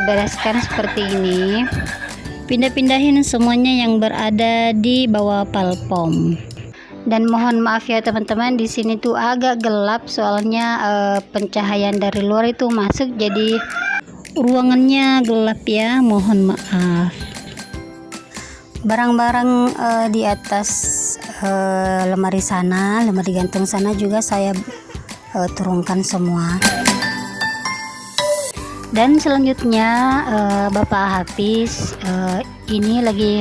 bereskan seperti ini. Pindah-pindahin semuanya yang berada di bawah palpom. Dan mohon maaf ya teman-teman, di sini tuh agak gelap soalnya pencahayaan dari luar itu masuk, jadi ruangannya gelap ya, mohon maaf. Barang-barang di atas lemari sana, lemari gantung sana juga saya turunkan semua. Dan selanjutnya Bapak Hafiz ini lagi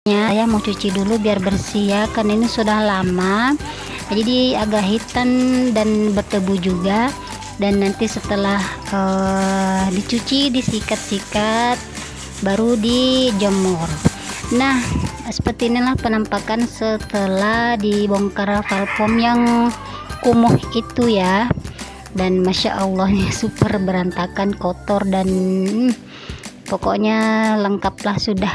saya mau cuci dulu biar bersih ya, karena ini sudah lama jadi agak hitam dan berdebu juga. Dan nanti setelah dicuci, disikat-sikat, baru dijemur. Nah, seperti inilah penampakan setelah dibongkar valvom yang kumuh itu ya. Dan masya Allah nih, super berantakan, kotor, dan pokoknya lengkaplah sudah.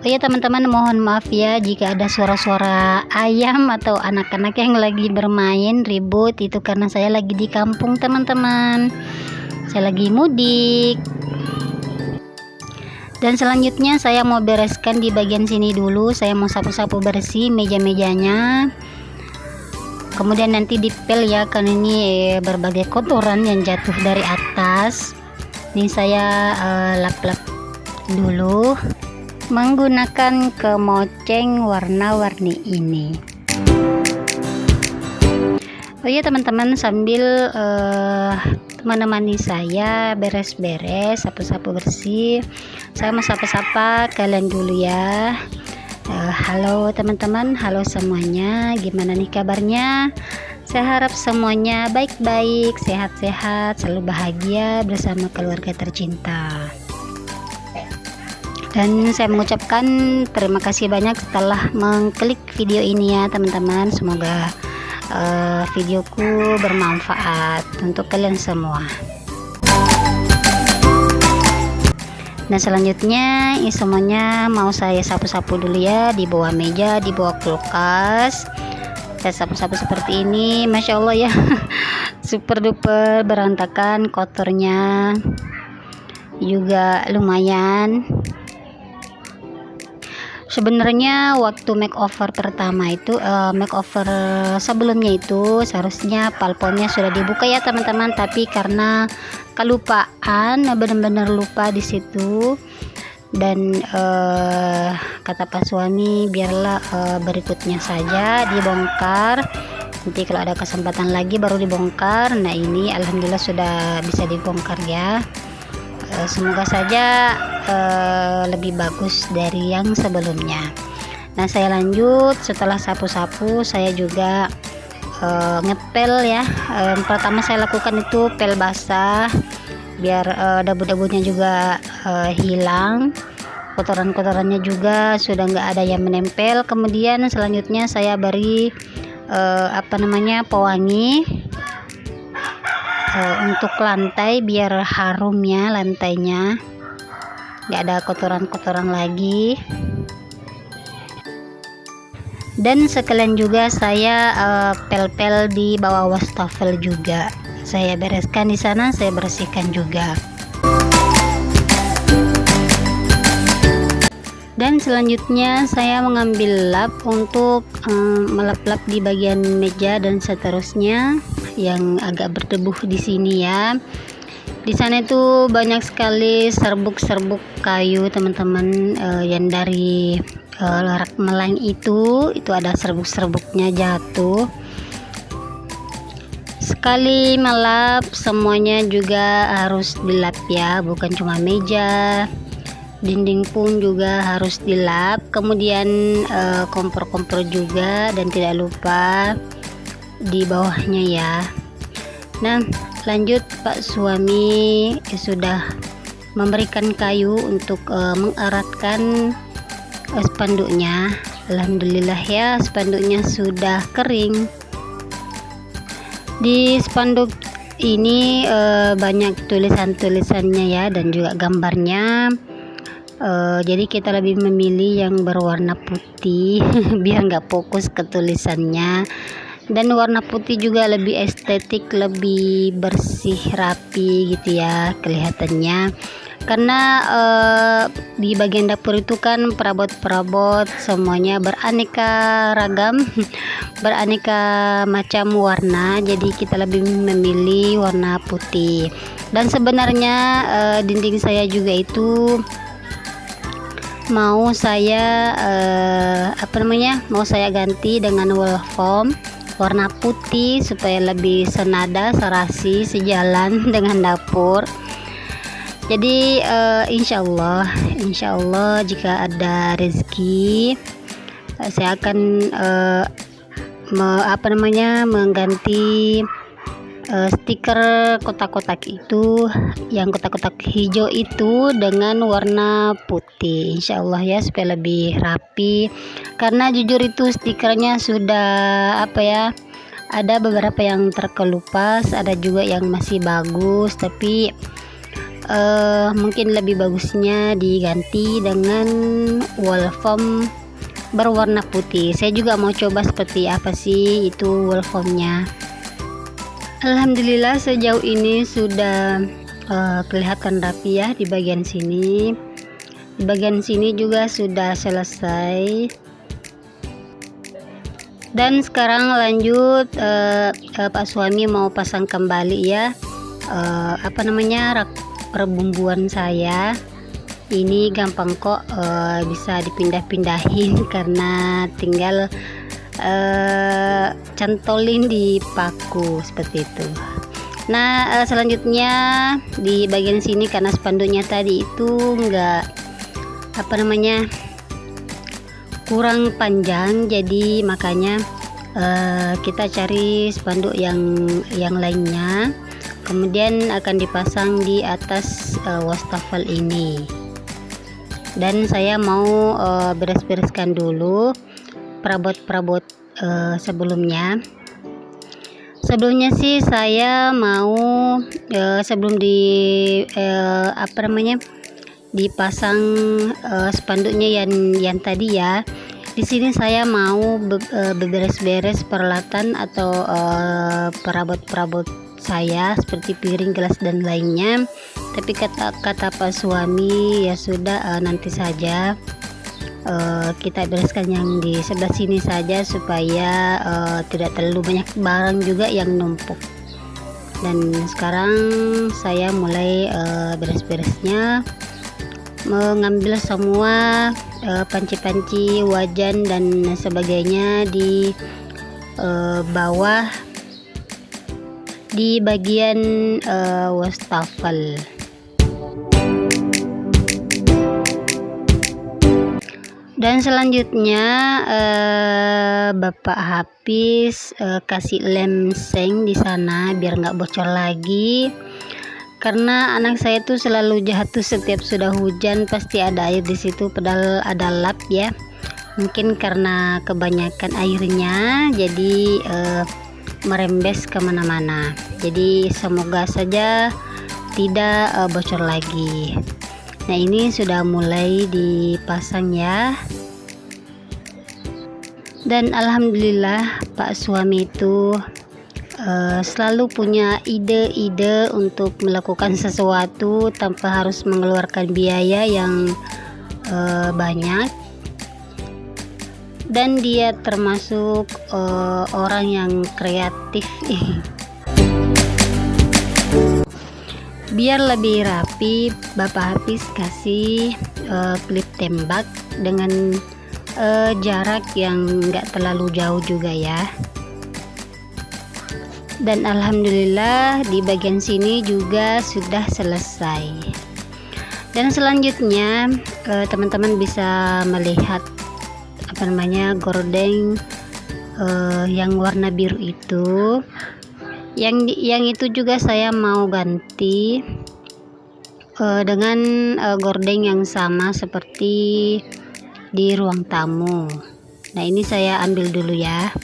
Oh ya teman-teman, mohon maaf ya jika ada suara-suara ayam atau anak-anak yang lagi bermain ribut, itu karena saya lagi di kampung teman-teman, saya lagi mudik. Dan selanjutnya saya mau bereskan di bagian sini dulu, saya mau sapu-sapu bersih meja-mejanya, kemudian nanti dipel ya, karena ini berbagai kotoran yang jatuh dari atas. Ini saya lap-lap dulu menggunakan kemoceng warna-warni ini. Oh iya teman-teman, sambil menemani saya beres-beres, sapu-sapu bersih, saya mau sapa-sapa kalian dulu ya. Halo teman-teman, halo semuanya, gimana nih kabarnya? Saya harap semuanya baik-baik, sehat-sehat, selalu bahagia bersama keluarga tercinta. Dan saya mengucapkan terima kasih banyak setelah mengklik video ini ya teman-teman. Semoga videoku bermanfaat untuk kalian semua. Nah selanjutnya ini semuanya mau saya sapu-sapu dulu ya, di bawah meja, di bawah kulkas. Saya sapu-sapu seperti ini, masya Allah ya. Super duper berantakan, kotornya juga lumayan. Sebenarnya waktu makeover pertama itu, makeover sebelumnya itu seharusnya balkonnya sudah dibuka ya teman-teman, tapi karena kelupaan, benar-benar lupa di situ. Dan kata Pak suami biarlah berikutnya saja dibongkar, nanti kalau ada kesempatan lagi baru dibongkar. Nah ini alhamdulillah sudah bisa dibongkar ya. Semoga saja lebih bagus dari yang sebelumnya. Nah saya lanjut, setelah sapu-sapu saya juga ngepel ya. Yang pertama saya lakukan itu pel basah biar debu-debunya juga hilang, kotoran-kotorannya juga sudah nggak ada yang menempel. Kemudian selanjutnya saya beri pewangi untuk lantai biar harum ya, lantainya nggak ada kotoran-kotoran lagi. Dan sekalian juga saya pel-pel di bawah wastafel juga saya bereskan di sana, saya bersihkan juga. Dan selanjutnya saya mengambil lap untuk melap-lap di bagian meja dan seterusnya yang agak berdebu di sini ya. Di sana itu banyak sekali serbuk-serbuk kayu teman-teman, yang dari rak meleng itu ada serbuk-serbuknya jatuh. Sekali melap semuanya juga harus dilap ya, bukan cuma meja, dinding pun juga harus dilap. Kemudian kompor-kompor juga, dan tidak lupa di bawahnya ya. Nah lanjut, Pak suami sudah memberikan kayu untuk mengeratkan spanduknya. Alhamdulillah ya, spanduknya sudah kering. Di spanduk ini banyak tulisan-tulisannya ya, dan juga gambarnya. Jadi kita lebih memilih yang berwarna putih biar nggak fokus ke tulisannya. Dan warna putih juga lebih estetik, lebih bersih, rapi gitu ya kelihatannya. Karena di bagian dapur itu kan perabot-perabot semuanya beraneka ragam beraneka macam warna, jadi kita lebih memilih warna putih. Dan sebenarnya dinding saya juga itu mau saya mau saya ganti dengan wall foam warna putih supaya lebih senada, serasi, sejalan dengan dapur. Jadi insya Allah jika ada rezeki saya akan mengganti stiker kotak-kotak itu, yang kotak-kotak hijau itu dengan warna putih insya Allah ya, supaya lebih rapi. Karena jujur itu stikernya sudah ada beberapa yang terkelupas, ada juga yang masih bagus, tapi mungkin lebih bagusnya diganti dengan wall foam berwarna putih. Saya juga mau coba seperti apa sih itu wall foamnya. Alhamdulillah sejauh ini sudah kelihatan rapi ya di bagian sini. Di bagian sini juga sudah selesai. Dan sekarang lanjut, Pak suami mau pasang kembali ya rak perbumbuan saya. Ini gampang kok, bisa dipindah-pindahin karena tinggal cantolin di paku seperti itu. Nah selanjutnya di bagian sini karena spanduknya tadi itu kurang panjang, jadi makanya kita cari spanduk yang lainnya, kemudian akan dipasang di atas wastafel ini. Dan saya mau beres-bereskan dulu perabot-perabot sebelumnya sih saya mau sebelum dipasang spanduknya yang tadi ya. Di sini saya mau beberes-beres peralatan atau perabot-perabot saya seperti piring, gelas dan lainnya. Tapi kata Pak suami ya sudah, nanti saja. kita bereskan yang di sebelah sini saja supaya tidak terlalu banyak barang juga yang numpuk. Dan sekarang saya mulai beres-beresnya, mengambil semua panci-panci, wajan dan sebagainya di bawah di bagian wastafel. Dan selanjutnya Bapak Hafiz kasih lem seng di sana biar nggak bocor lagi, karena anak saya tuh selalu jatuh setiap sudah hujan, pasti ada air di situ, padahal ada lap ya. Mungkin karena kebanyakan airnya jadi merembes kemana-mana. Jadi semoga saja tidak bocor lagi. Nah, ini sudah mulai dipasang ya. Dan alhamdulillah Pak suami itu selalu punya ide-ide untuk melakukan sesuatu tanpa harus mengeluarkan biaya yang banyak. Dan dia termasuk orang yang kreatif. Biar lebih rapi, Bapak Hafiz kasih klip tembak dengan jarak yang enggak terlalu jauh juga ya. Dan alhamdulillah di bagian sini juga sudah selesai. Dan selanjutnya teman-teman bisa melihat gordeng yang warna biru itu. Yang itu juga saya mau ganti dengan gordeng yang sama seperti di ruang tamu. Nah, ini saya ambil dulu ya.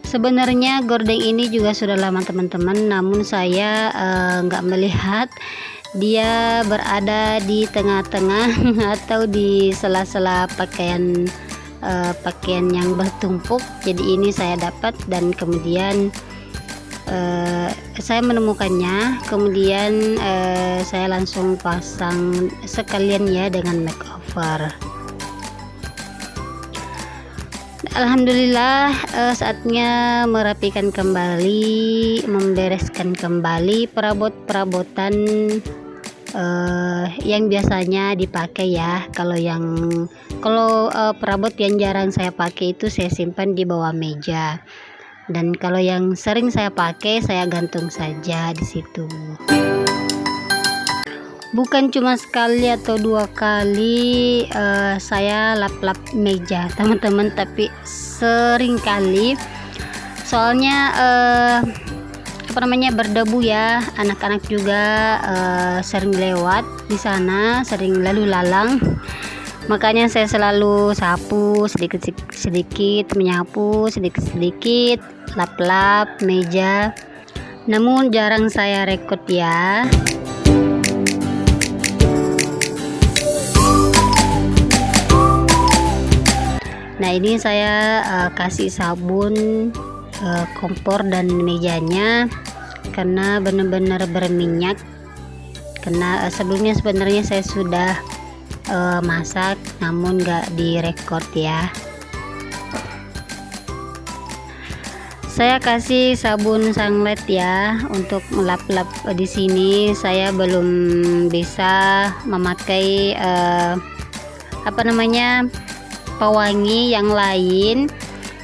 Sebenarnya gordeng ini juga sudah lama teman-teman, namun saya nggak melihat dia berada di tengah-tengah atau di sela-sela pakaian yang bertumpuk. Jadi ini saya dapat dan kemudian saya menemukannya, kemudian saya langsung pasang sekalian ya dengan makeover. Alhamdulillah saatnya merapikan kembali, membereskan kembali perabot-perabotan yang biasanya dipakai ya. Kalau perabot yang jarang saya pakai itu saya simpan di bawah meja, dan kalau yang sering saya pakai saya gantung saja di situ. Bukan cuma sekali atau dua kali saya lap-lap meja teman-teman, tapi sering kali, soalnya berdebu ya. Anak-anak juga sering lewat di sana, sering lalu lalang, makanya saya selalu sapu sedikit-sedikit, menyapu sedikit-sedikit, lap-lap meja, namun jarang saya rekod ya. Nah, ini saya kasih sabun kompor dan mejanya karena benar-benar berminyak, karena sebelumnya sebenarnya saya sudah masak namun gak direkord ya. Saya kasih sabun sanglet ya untuk melap-lap di sini. Saya belum bisa memakai pewangi yang lain.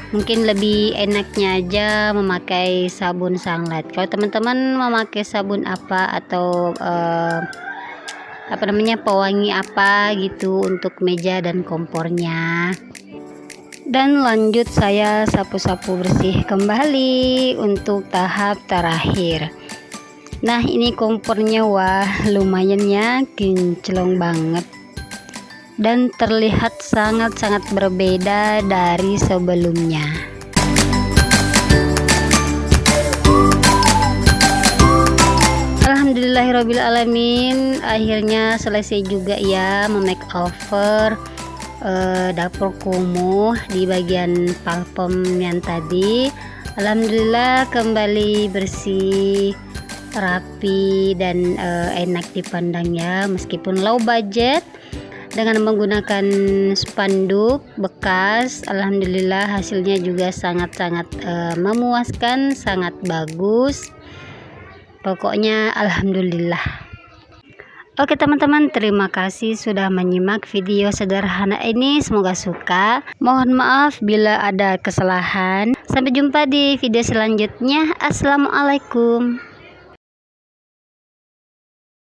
Mungkin lebih enaknya aja memakai sabun sanglet. Kalau teman-teman memakai sabun apa atau pewangi apa gitu untuk meja dan kompornya. Dan lanjut saya sapu-sapu bersih kembali untuk tahap terakhir. Nah, ini kompornya wah lumayan ya, kinclong banget dan terlihat sangat-sangat berbeda dari sebelumnya. Alhamdulillahirobbilalamin, akhirnya selesai juga ya memakeover dapur kumuh di bagian parfum yang tadi. Alhamdulillah kembali bersih, rapi dan enak dipandang ya, meskipun low budget. Dengan menggunakan spanduk bekas, alhamdulillah hasilnya juga sangat-sangat memuaskan, sangat bagus. Pokoknya alhamdulillah. Oke teman-teman, terima kasih sudah menyimak video sederhana ini, semoga suka. Mohon maaf bila ada kesalahan. Sampai jumpa di video selanjutnya. Assalamualaikum.